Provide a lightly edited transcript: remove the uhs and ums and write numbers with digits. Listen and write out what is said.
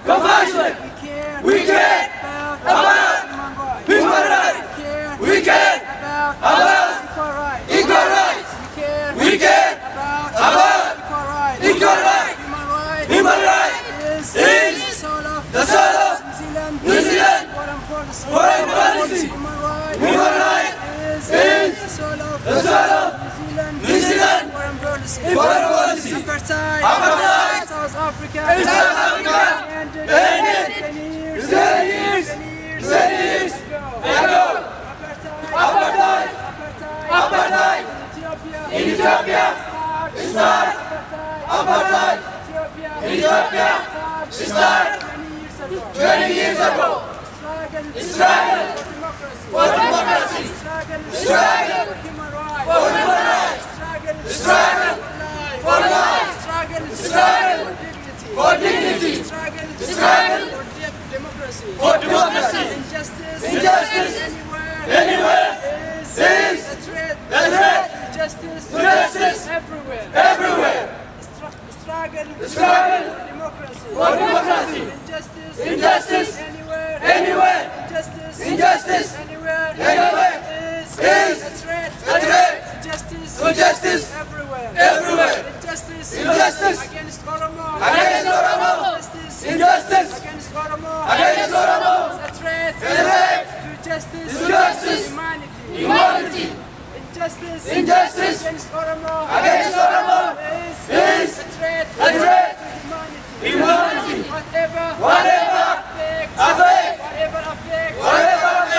compassionate. We care about human rights. We care about equal rights. We care about equal rights. Human rights is the soul of New Zealand foreign policy. Human rights is the soul of New Zealand foreign policy. Apartheid, South Africa, ended 10 years ago. Apartheid in Ethiopia started. Apartheid in Ethiopia started 20 years ago. Struggle for democracy. Struggle for human rights. Struggle for life. Struggle for dignity. Struggle for democracy. Injustice anywhere is a threat to justice everywhere. Struggle for democracy. Injustice anywhere. Injustice anywhere is a threat to justice everywhere. Injustice against oromo. Injustice against oromo. Is a threat to justice. Humanity. Injustice against oromo is a threat to humanity. Whatever